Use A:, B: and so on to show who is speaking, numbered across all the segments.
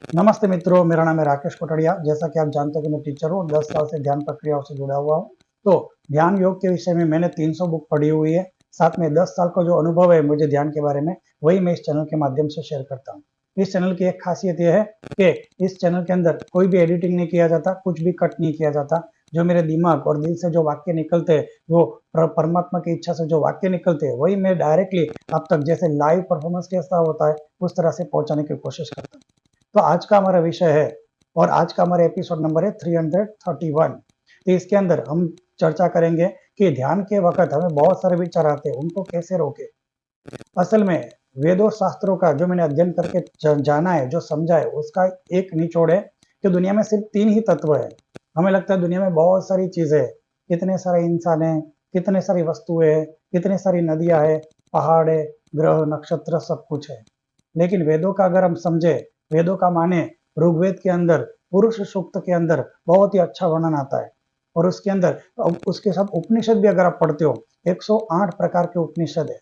A: नमस्ते मित्रों, मेरा नाम है राकेश कोटड़िया। जैसा कि आप जानते हो कि मैं टीचर हूँ, 10 साल से ध्यान प्रक्रियाओं से जुड़ा हुआ हूँ। तो ध्यान योग के विषय में मैंने 300 बुक पढ़ी हुई है। साथ में 10 साल का जो अनुभव है मुझे ध्यान के बारे में, वही मैं इस चैनल के माध्यम से शेयर करता हूँ। इस चैनल की एक खासियत यह है कि इस चैनल के अंदर कोई भी एडिटिंग नहीं किया जाता, कुछ भी कट नहीं किया जाता। जो मेरे दिमाग और दिल से जो वाक्य निकलते हैं, वो परमात्मा की इच्छा से जो वाक्य निकलते हैं, वही मैं डायरेक्टली आप तक जैसे लाइव परफॉर्मेंस कैसा होता है उस तरह से पहुंचाने की कोशिश करता हूँ। तो आज का हमारा विषय है और आज का हमारा एपिसोड नंबर है 331। तो इसके अंदर हम चर्चा करेंगे कि ध्यान के वक्त हमें बहुत सारे विचार आते हैं, उनको कैसे रोके। असल में वेदों शास्त्रों का जो मैंने अध्ययन करके जाना है, जो समझा है, उसका एक निचोड़ है कि दुनिया में सिर्फ 3 ही तत्व है। हमें लगता है दुनिया में बहुत सारी चीजें हैं, कितने सारे इंसान हैं, कितने सारी वस्तुएं हैं, कितनी सारी नदियां हैं, पहाड़ है, ग्रह नक्षत्र सब कुछ है। लेकिन वेदों का अगर हम समझे, वेदों का माने, ऋग्वेद के अंदर पुरुष सूक्त के अंदर बहुत ही अच्छा वर्णन आता है। और उसके अंदर उसके साथ उपनिषद भी अगर आप पढ़ते हो, 108 प्रकार के उपनिषद है।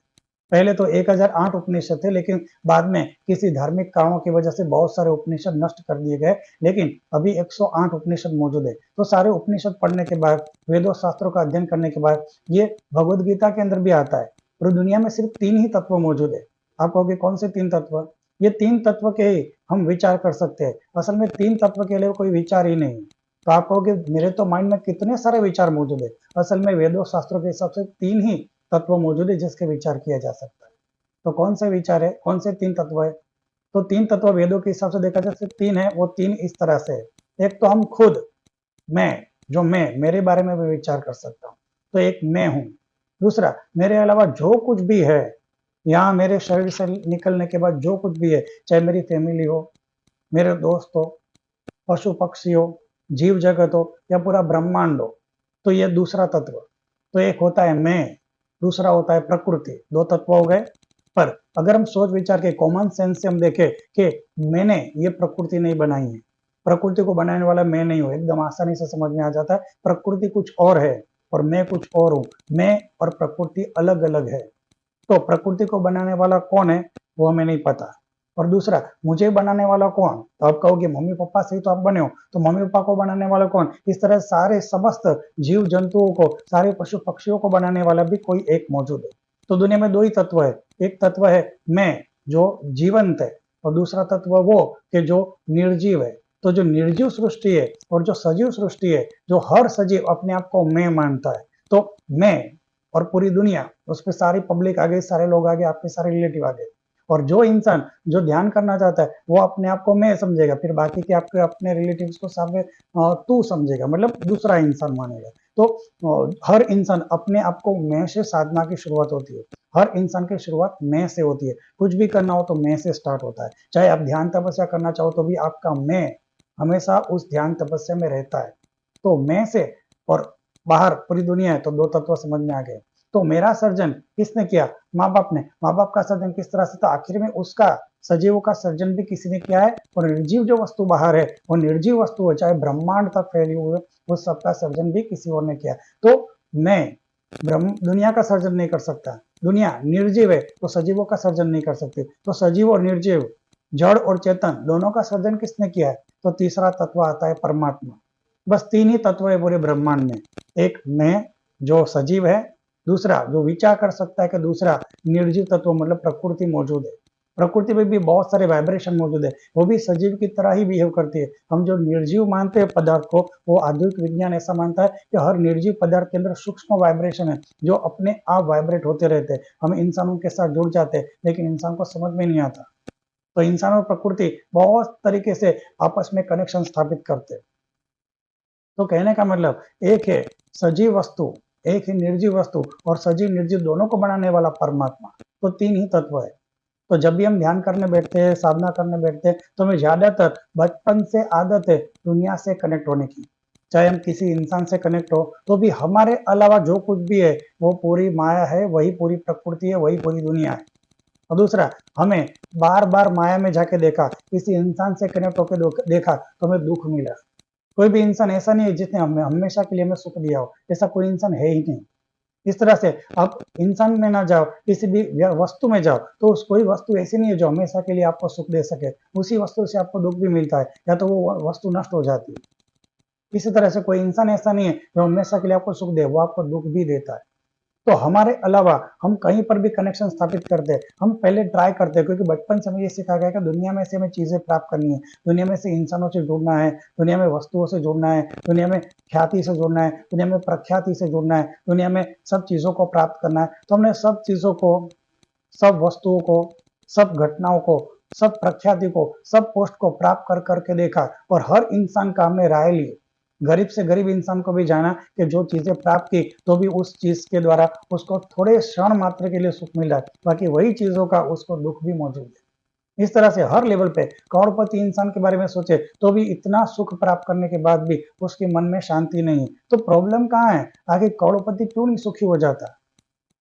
A: पहले तो 1008 उपनिषद थे, लेकिन बाद में किसी धार्मिक कारणों की वजह से बहुत सारे उपनिषद नष्ट कर दिए गए। लेकिन अभी 108 उपनिषद मौजूद है। तो सारे उपनिषद पढ़ने के बाद, वेदों शास्त्रों का अध्ययन करने के बाद, ये भगवद गीता के अंदर भी आता है। और दुनिया में सिर्फ 3 ही तत्व मौजूद है। आप कहोगे कौन से 3 तत्व? ये 3 तत्व के ही हम विचार कर सकते हैं। असल में 3 तत्व के लिए कोई विचार ही नहीं। तो आप कहोगे मेरे तो माइंड में कितने सारे विचार मौजूद है। असल में वेदों शास्त्रों के हिसाब से 3 ही तत्व मौजूद है जिसके विचार किया जा सकता है। तो कौन से विचार है, कौन से 3 तत्व है? तो 3 तत्व वेदों के हिसाब से देखा जाए तो 3 है। वो 3 इस तरह से है। एक तो हम खुद, मैं, जो मैं, मेरे बारे में भी विचार कर सकता हूँ। तो एक मैं हूँ। दूसरा, मेरे अलावा जो कुछ भी है, यहाँ मेरे शरीर से निकलने के बाद जो कुछ भी है, चाहे मेरी फैमिली हो, मेरे दोस्त हो, पशु पक्षी हो, जीव जगत हो, या पूरा ब्रह्मांड हो, तो ये दूसरा तत्व। तो एक होता है मैं, दूसरा होता है प्रकृति। 2 तत्व हो गए। पर अगर हम सोच विचार के कॉमन सेंस से हम देखें कि मैंने ये प्रकृति नहीं बनाई है, प्रकृति को बनाने वाला मैं नहीं हूँ, एकदम आसानी से समझ में आ जाता है। प्रकृति कुछ और है और मैं कुछ और हूँ। मैं और प्रकृति अलग अलग है। तो प्रकृति को बनाने वाला कौन है, वो हमें नहीं पता। और दूसरा, मुझे बनाने वाला कौन? तो आप कहोगे मम्मी पापा से ही तो आप बने हो, तो मम्मी पापा को बनाने वाला कौन? इस तरह सारे समस्त जीव जंतुओं को, सारे पशु पक्षियों को बनाने वाला भी कोई एक मौजूद है। तो दुनिया में 2 ही तत्व है। एक तत्व है मैं, जो जीवंत है, और दूसरा तत्व वो कि जो निर्जीव है। तो जो निर्जीव सृष्टि है और जो सजीव सृष्टि है, जो हर सजीव अपने आप को मैं मानता है, तो मैं और पूरी दुनिया, उस पर सारी पब्लिक आ गई, सारे लोग आ गए, आपके सारे रिलेटिव आ गए। और जो इंसान जो ध्यान करना चाहता है, वो अपने आप को मैं समझेगा, फिर बाकी के आपके अपने रिलेटिव्स को सामने तू समझेगा, मतलब दूसरा इंसान मानेगा। तो हर इंसान अपने आप को मैं से साधना की शुरुआत होती है। हर इंसान की शुरुआत मैं से होती है। कुछ भी करना हो तो मैं से स्टार्ट होता है। चाहे आप ध्यान तपस्या करना चाहो तो भी आपका मैं हमेशा उस ध्यान तपस्या में रहता है। तो मैं से और बाहर पूरी दुनिया है, तो 2 तत्व समझ में आ गए। तो मेरा सर्जन किसने किया? माँ बाप ने। माँ बाप का सर्जन किस तरह से? तो आखिर में उसका, सजीवों का सर्जन भी किसी ने किया है। और निर्जीव जो वस्तु बाहर है, वो निर्जीव वस्तु है, चाहे ब्रह्मांड तक फैली हुई है, उस सबका सर्जन भी किसी और ने किया। तो मैं ब्रह्म दुनिया का सर्जन नहीं कर सकता। दुनिया निर्जीव है तो सजीवों का सर्जन नहीं कर सकती। तो सजीव और निर्जीव, जड़ और चेतन, दोनों का सर्जन किसने किया है? तो तीसरा तत्व आता है परमात्मा। बस 3 ही तत्व है पूरे ब्रह्मांड में। एक मैं, जो सजीव है। दूसरा जो विचार कर सकता है, कि दूसरा निर्जीव तत्व मतलब प्रकृति मौजूद है। प्रकृति में भी बहुत सारे वाइब्रेशन मौजूद है, वो भी सजीव की तरह ही बिहेव करती है। हम जो निर्जीव मानते हैं पदार्थ को, वो आधुनिक विज्ञान ऐसा मानता है कि हर निर्जीव पदार्थ के अंदर सूक्ष्म वाइब्रेशन है, जो अपने आप वाइब्रेट होते रहते हैं। हम इंसानों के साथ जुड़ जाते हैं, लेकिन इंसान को समझ में नहीं आता। तो इंसान और प्रकृति बहुत तरीके से आपस में कनेक्शन स्थापित करते हैं। तो कहने का मतलब एक है सजीव वस्तु, एक है निर्जीव वस्तु, और सजीव निर्जीव दोनों को बनाने वाला परमात्मा। तो 3 ही तत्व है। तो जब भी हम ध्यान करने बैठते हैं, साधना करने बैठते हैं, तो हमें ज्यादातर बचपन से आदत है दुनिया से कनेक्ट होने की। चाहे हम किसी इंसान से कनेक्ट हो, तो भी हमारे अलावा जो कुछ भी है वो पूरी माया है, वही पूरी प्रकृति है, वही पूरी दुनिया है। और दूसरा, हमें बार बार माया में जाके देखा, किसी इंसान से कनेक्ट होकर देखा, तो हमें दुख मिला। कोई भी इंसान ऐसा नहीं है जिसने हमें हमेशा के लिए हमें सुख दिया हो। ऐसा कोई इंसान है ही नहीं। इस तरह से आप इंसान में ना जाओ, किसी भी वस्तु में जाओ, तो कोई वस्तु ऐसी नहीं है जो हमेशा के लिए आपको सुख दे सके। उसी वस्तु से आपको दुख भी मिलता है, या तो वो वस्तु नष्ट हो जाती है। इसी तरह से कोई इंसान ऐसा नहीं है जो हमेशा के लिए आपको सुख दे, वो आपको दुख भी देता है। तो हमारे अलावा हम कहीं पर भी कनेक्शन स्थापित करते हैं, हम पहले ट्राई करते हैं, क्योंकि बचपन से हमें ये सिखाया गया कि दुनिया में से हमें चीजें प्राप्त करनी है, दुनिया में से इंसानों से जुड़ना है, दुनिया में वस्तुओं से जुड़ना है, दुनिया में ख्याति से जुड़ना है, दुनिया में प्रख्याति से जुड़ना है, दुनिया में सब चीजों को प्राप्त करना है। तो हमने सब चीजों को, सब वस्तुओं को, सब घटनाओं को, सब प्रख्याति को, सब पोस्ट को प्राप्त कर करके देखा, और हर इंसान का हमने राय ली। गरीब से गरीब इंसान को भी जाना कि जो चीजें प्राप्त की तो भी उस चीज के द्वारा उसको थोड़े क्षण मात्र के लिए सुख मिला, बाकी वही चीजों का उसको दुख भी मौजूद है। इस तरह से हर लेवल पे करोड़पति इंसान के बारे में सोचे तो भी इतना सुख प्राप्त करने के बाद भी उसके मन में शांति नहीं है। तो प्रॉब्लम कहाँ है? आगे करोड़पति क्यों नहीं सुखी हो जाता?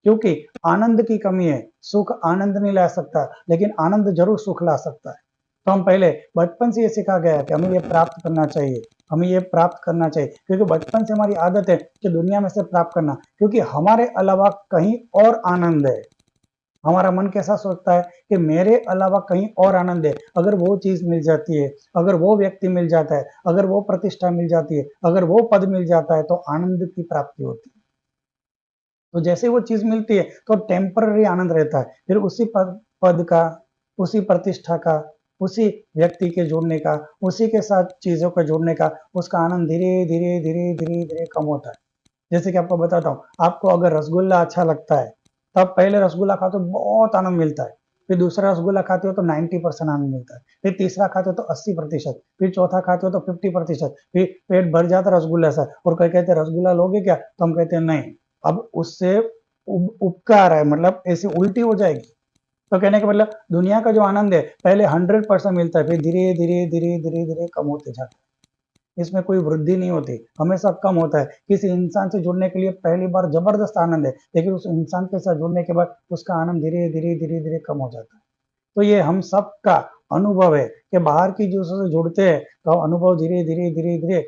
A: क्योंकि आनंद की कमी है। सुख आनंद नहीं ला सकता, लेकिन आनंद जरूर सुख ला सकता है। तो हम पहले बचपन से ये सिखा गया है कि हमें ये प्राप्त करना चाहिए, हमें ये प्राप्त करना चाहिए, क्योंकि बचपन से हमारी आदत है कि दुनिया में से प्राप्त करना, क्योंकि हमारे अलावा कहीं और आनंद है। हमारा मन कैसा सोचता है कि मेरे अलावा कहीं और आनंद है, अगर वो चीज मिल जाती है, अगर वो व्यक्ति मिल जाता है, अगर वो प्रतिष्ठा मिल जाती है, अगर वो पद मिल जाता है, तो आनंद की प्राप्ति होती है। तो जैसे वो चीज मिलती है तो टेम्पररी आनंद रहता है, फिर उसी पद का, उसी प्रतिष्ठा का, उसी व्यक्ति के जुड़ने का, उसी के साथ चीजों को जोड़ने का, उसका आनंद धीरे धीरे धीरे धीरे धीरे कम होता है। जैसे कि आपको बताता हूँ, आपको अगर रसगुल्ला अच्छा लगता है, तब पहले रसगुल्ला खाते हो बहुत आनंद मिलता है, फिर दूसरा रसगुल्ला खाते हो तो 90% आनंद मिलता है, फिर तीसरा खाते हो तो 80%, फिर चौथा खाते हो तो 50%, फिर पेट भर जाता है रसगुल्ला से, और कोई कहते हैं रसगुल्ला लोगे क्या, तो हम कहते हैं नहीं, अब उससे उपकार है, मतलब ऐसी उल्टी हो जाएगी। तो कहने का मतलब दुनिया का जो आनंद है पहले 100% मिलता है, फिर धीरे धीरे धीरे धीरे धीरे कम होते जाता है। इसमें कोई वृद्धि नहीं होती, हमेशा कम होता है। किसी इंसान से जुड़ने के लिए पहली बार जबरदस्त आनंद है, लेकिन उस इंसान के साथ जुड़ने के बाद उसका आनंद धीरे धीरे धीरे धीरे कम हो जाता है। तो ये हम सबका अनुभव है कि बाहर की चीजों से जुड़ते हैं तो अनुभव धीरे धीरे धीरे धीरे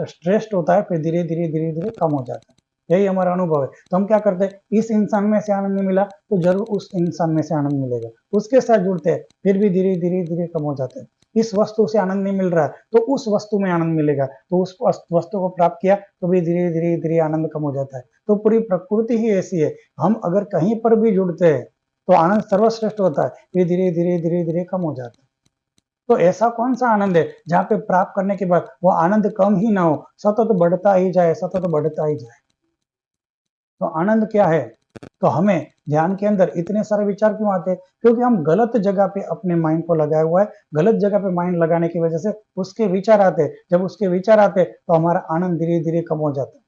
A: स्ट्रेस्ड होता है, फिर धीरे धीरे धीरे धीरे कम हो जाता है। यही हमारा अनुभव है। तो हम क्या करते हैं, इस इंसान में से आनंद नहीं मिला तो जरूर उस इंसान में से आनंद मिलेगा, उसके साथ जुड़ते हैं, फिर भी धीरे धीरे धीरे कम हो जाते हैं। इस वस्तु से आनंद नहीं मिल रहा है तो उस वस्तु में आनंद मिलेगा, तो उस वस्तु को प्राप्त किया तो भी धीरे धीरे धीरे आनंद कम हो जाता है। तो पूरी प्रकृति ही ऐसी है, हम अगर कहीं पर भी जुड़ते हैं तो आनंद सर्वश्रेष्ठ होता है, फिर धीरे धीरे धीरे धीरे कम हो जाता है। तो ऐसा कौन सा आनंद है जहाँ पे प्राप्त करने के बाद वो आनंद कम ही ना हो, सतत बढ़ता ही जाए, सतत बढ़ता ही जाए। तो आनंद क्या है? तो हमें ध्यान के अंदर इतने सारे विचार क्यों आते हैं? क्योंकि हम गलत जगह पे अपने माइंड को लगाया हुआ है, गलत जगह पे माइंड लगाने की वजह से उसके विचार आते हैं। जब उसके विचार आते हैं तो हमारा आनंद धीरे धीरे कम हो जाता है।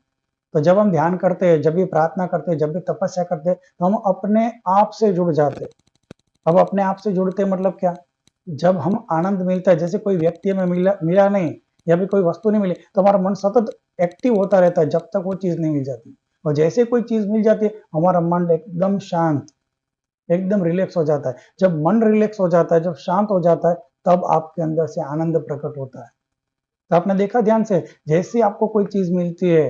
A: तो जब हम ध्यान करते हैं, जब भी प्रार्थना करते हैं, जब भी तपस्या करते हैं, तो हम अपने आप से जुड़ जाते हैं। अब अपने आप से जुड़ते मतलब क्या? जब हम आनंद मिलता है, जैसे कोई व्यक्ति हमें मिला नहीं, या फिर कोई वस्तु नहीं मिली, तो हमारा मन सतत एक्टिव होता रहता है जब तक वो चीज नहीं मिल जाती। और जैसे कोई चीज मिल जाती है हमारा मन एकदम शांत, एकदम रिलैक्स हो जाता है। जब मन रिलैक्स हो जाता है, जब शांत हो जाता है, तब आपके अंदर से आनंद प्रकट होता है। तो आपने देखा ध्यान से, जैसे आपको कोई चीज मिलती है,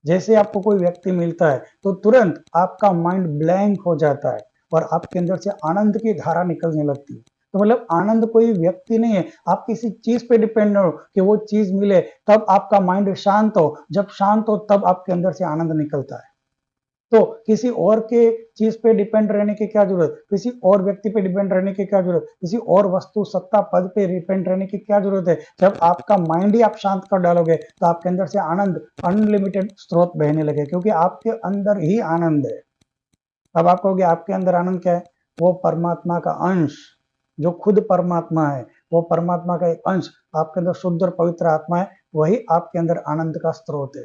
A: जैसे आपको कोई व्यक्ति मिलता है, तो तुरंत आपका माइंड ब्लैंक हो जाता है और आपके अंदर से आनंद की धारा निकलने लगती है। तो मतलब आनंद कोई व्यक्ति नहीं है, आप किसी चीज पे डिपेंड हो कि वो चीज मिले, तब आपका माइंड शांत हो, जब शांत हो तब आपके अंदर से आनंद निकलता है। तो किसी और के चीज पे डिपेंड रहने की क्या जरूरत, किसी और व्यक्ति पे डिपेंड रहने की क्या जरूरत, किसी और वस्तु, सत्ता, पद पे डिपेंड रहने की क्या जरूरत है? जब आपका माइंड ही आप शांत कर डालोगे तो आपके अंदर से आनंद अनलिमिटेड स्रोत बहने लगे, क्योंकि आपके अंदर ही आनंद है। अब आप कहोगे आपके अंदर आनंद क्या है? वो परमात्मा का अंश, जो खुद परमात्मा है, वो परमात्मा का एक अंश आपके अंदर शुद्ध और पवित्र आत्मा है, वही आपके अंदर आनंद का स्रोत है।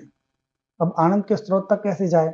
A: अब आनंद के स्रोत तक कैसे जाए?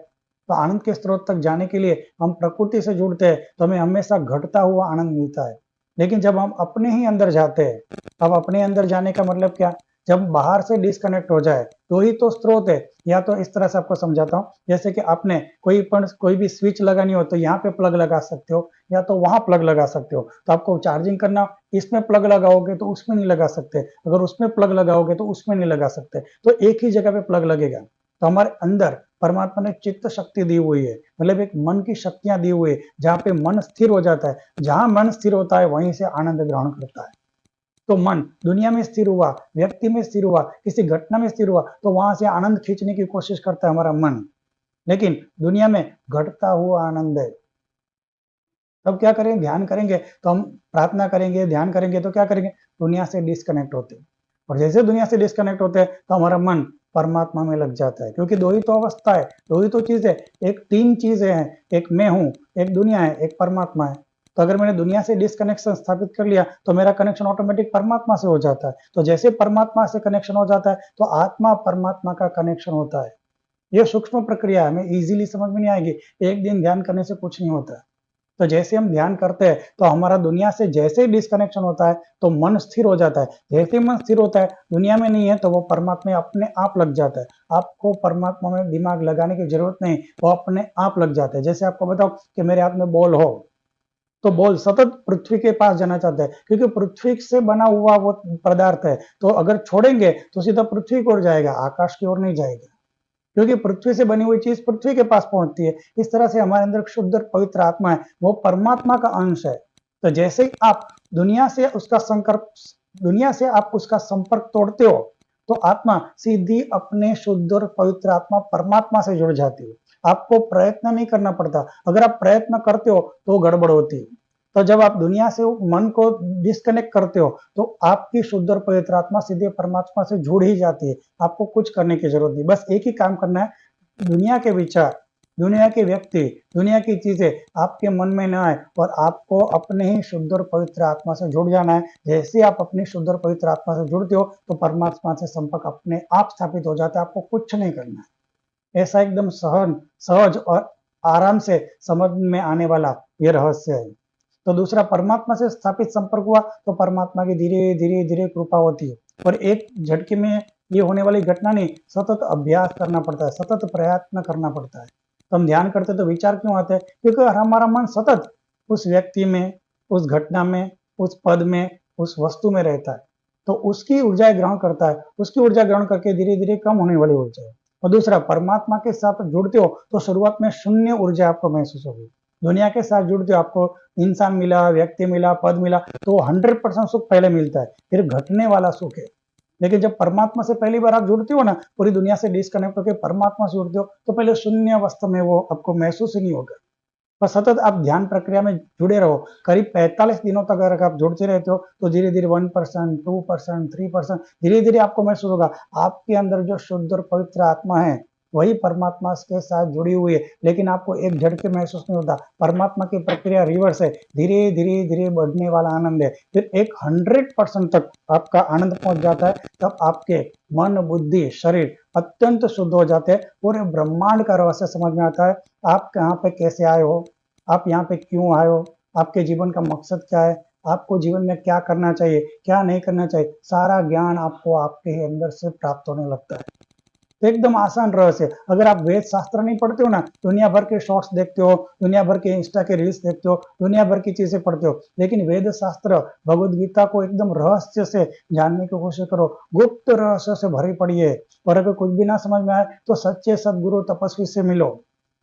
A: तो आनंद के स्रोत तक जाने के लिए हम प्रकृति से जुड़ते हैं तो हमें हमेशा घटता हुआ आनंद मिलता है। लेकिन जब हम अपने ही अंदर जाते हैं, अब अपने अंदर जाने का मतलब क्या? जब बाहर से डिस्कनेक्ट हो जाए तो ही तो स्रोत है। या तो इस तरह से आपको समझाता हूँ, जैसे कि आपने कोई भी स्विच लगानी हो तो यहाँ पे प्लग लगा सकते हो, या तो वहां प्लग लगा सकते हो। तो आपको चार्जिंग करना, इसमें प्लग लगाओगे तो उसमें नहीं लगा सकते, अगर उसमें प्लग लगाओगे तो उसमें नहीं लगा सकते, तो एक ही जगह पे प्लग लगेगा। तो हमारे अंदर परमात्मा ने चित्त शक्ति दी हुई है, मतलब एक मन की शक्तियां दी हुई है, जहाँ पे मन स्थिर हो जाता है। जहां मन स्थिर होता है वहीं से आनंद ग्रहण करता है। तो मन दुनिया में स्थिर हुआ, व्यक्ति में स्थिर हुआ, किसी घटना में स्थिर हुआ, तो वहां से आनंद खींचने की कोशिश करता है हमारा मन। लेकिन दुनिया में घटता हुआ आनंद है। तब क्या करेंगे? ध्यान करेंगे तो हम प्रार्थना करेंगे, ध्यान करेंगे तो क्या करेंगे? दुनिया से डिस्कनेक्ट होते हैं। और जैसे दुनिया से डिस्कनेक्ट होते हैं तो हमारा मन परमात्मा में लग जाता है, क्योंकि दो ही तो अवस्था है, दो ही तो चीज है। एक तीन चीजें हैं, एक मैं हूं, एक दुनिया है, एक परमात्मा है। तो अगर मैंने दुनिया से डिस्कनेक्शन स्थापित कर लिया तो मेरा कनेक्शन ऑटोमेटिक परमात्मा से हो जाता है। तो जैसे परमात्मा से कनेक्शन हो जाता है तो आत्मा परमात्मा का कनेक्शन होता है। ये सूक्ष्म प्रक्रिया हमें इजीली समझ में नहीं आएगी, एक दिन ध्यान करने से कुछ नहीं होता। तो जैसे हम ध्यान करते हैं तो हमारा दुनिया से जैसे ही डिस्कनेक्शन होता है तो मन स्थिर हो जाता है। जैसे ही मन स्थिर होता है, दुनिया में नहीं है तो वो परमात्मा में अपने आप लग जाता है। आपको परमात्मा में दिमाग लगाने की जरूरत नहीं, वो अपने आप लग जाता है। जैसे आपको बताओ कि मेरे हाथ में बॉल हो, तो बॉल सतत पृथ्वी के पास जाना चाहता है, क्योंकि पृथ्वी से बना हुआ वो पदार्थ है। तो अगर छोड़ेंगे तो सीधा पृथ्वी की ओर जाएगा, आकाश की ओर नहीं जाएगा, क्योंकि पृथ्वी से बनी हुई चीज पृथ्वी के पास पहुंचती है। इस तरह से हमारे अंदर शुद्ध और पवित्र आत्मा है, वो परमात्मा का अंश है। तो जैसे ही आप दुनिया से उसका संपर्क तोड़ते हो तो आत्मा सीधी अपने शुद्ध और पवित्र आत्मा परमात्मा से जुड़ जाती है। आपको प्रयत्न नहीं करना पड़ता। अगर आप प्रयत्न करते हो तो गड़बड़ होती है। तो जब आप दुनिया से मन को डिस्कनेक्ट करते हो तो आपकी शुद्ध और पवित्र आत्मा सीधे परमात्मा से जुड़ ही जाती है। आपको कुछ करने की जरूरत नहीं, बस एक ही काम करना है, दुनिया के विचार, दुनिया के व्यक्ति, दुनिया की चीजें आपके मन में न आए और आपको अपने ही शुद्ध और पवित्र आत्मा से जुड़ जाना है। जैसे आप अपनी शुद्ध और पवित्र आत्मा से जुड़ते हो तो परमात्मा से संपर्क अपने आप स्थापित हो जाता है। आपको कुछ नहीं करना है। ऐसा एकदम सहज और आराम से समझ में आने वाला ये रहस्य है। तो दूसरा, परमात्मा से स्थापित संपर्क हुआ तो परमात्मा की धीरे धीरे धीरे कृपा होती है। और एक झटके में ये होने वाली घटना नहीं, सतत अभ्यास करना पड़ता है, सतत प्रयत्न करना पड़ता है। तो हम ध्यान करते तो विचार क्यों आते हैं? क्योंकि हमारा मन सतत उस व्यक्ति में, उस घटना में, उस पद में, उस वस्तु में रहता है। तो उसकी ऊर्जा ग्रहण करता है, उसकी ऊर्जा ग्रहण करके धीरे धीरे कम होने वाली ऊर्जा है। और दूसरा, परमात्मा के साथ जुड़ते हो तो शुरुआत में शून्य ऊर्जा आपको महसूस होगी। दुनिया के साथ जुड़ते हो, आपको इंसान मिला, व्यक्ति मिला, पद मिला, तो 100% सुख पहले मिलता है, फिर घटने वाला सुख है। लेकिन जब परमात्मा से पहली बार आप जुड़ते हो ना, पूरी दुनिया से डिस्कनेक्ट होकर परमात्मा से जुड़ते हो, तो पहले शून्य अवस्था में वो आपको महसूस ही नहीं होगा। पर सतत आप ध्यान प्रक्रिया में जुड़े रहो, करीब 45 दिनों तक अगर आप जुड़ते रहते हो तो धीरे धीरे 1%, 2%, 3% धीरे धीरे आपको महसूस होगा आपके अंदर जो शुद्ध और पवित्र आत्मा है वही परमात्मा के साथ जुड़ी हुई है। लेकिन आपको एक झटके महसूस नहीं होता। परमात्मा की प्रक्रिया रिवर्स है, धीरे धीरे धीरे बढ़ने वाला आनंद है। फिर एक 100% तक आपका आनंद पहुंच जाता है। तब आपके मन, बुद्धि, शरीर अत्यंत शुद्ध हो जाते हैं। पूरे ब्रह्मांड का रहस्य समझ में आता है। आप कहाँ पे कैसे आए हो, आप यहाँ पे क्यों आए हो, आपके जीवन का मकसद क्या है, आपको जीवन में क्या करना चाहिए, क्या नहीं करना चाहिए, सारा ज्ञान आपको आपके ही अंदर से प्राप्त होने लगता है। तो एकदम आसान रहस्य। अगर आप वेद शास्त्र नहीं पढ़ते हो ना, दुनिया भर के शॉर्ट्स देखते हो, दुनिया भर के इंस्टा के रील्स देखते हो, दुनिया भर की चीजें पढ़ते हो, लेकिन वेद शास्त्र, भगवद गीता को एकदम रहस्य से जानने की कोशिश करो। गुप्त रहस्य से भरी पड़ी है। और अगर कुछ भी ना समझ में आए तो सच्चे सदगुरु तपस्वी से मिलो,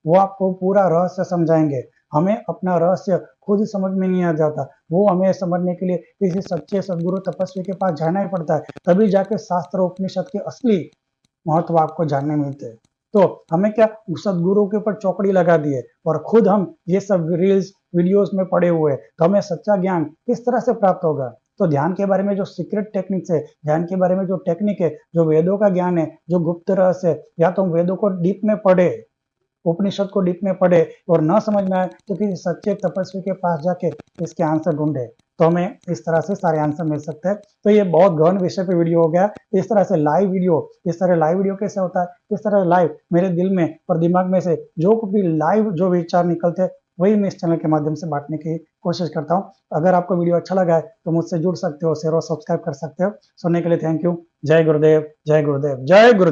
A: वो आपको पूरा रहस्य समझाएंगे। हमें अपना रहस्य खुद समझ में नहीं आ जाता, वो हमें समझने के लिए किसी सच्चे सदगुरु तपस्वी के पास जाना ही पड़ता है। तभी जाके शास्त्र उपनिषद के असली महत्व आपको जानने मिलते हैं। तो हमें क्या, सदगुरु के ऊपर चौकड़ी लगा दी है और खुद हम ये सब रील्स वीडियोस में पड़े हुए हैं, तो हमें सच्चा ज्ञान किस तरह से प्राप्त होगा? तो ध्यान के बारे में जो सीक्रेट टेक्निक्स है, ध्यान के बारे में जो टेक्निक है, जो वेदों का ज्ञान है, जो गुप्त रहस्य है, या तो हम वेदों को डीप में पढ़े, उपनिषद को डीप में पढ़े, और न समझ में आए तो किसी सच्चे तपस्वी के पास जाके इसके आंसर ढूंढे, तो हमें इस तरह से सारे आंसर मिल सकते हैं। तो ये बहुत गहन विषय पे वीडियो हो गया। इस तरह से लाइव वीडियो, इस तरह लाइव वीडियो कैसे होता है, इस तरह लाइव मेरे दिल में और दिमाग में से जो भी लाइव जो विचार निकलते हैं वही मैं इस चैनल के माध्यम से बांटने की कोशिश करता हूँ। अगर आपको वीडियो अच्छा लगा है तो मुझसे जुड़ सकते हो, शेयर और सब्सक्राइब कर सकते हो। सुनने के लिए थैंक यू। जय गुरुदेव, जय गुरुदेव, जय गुरुदेव।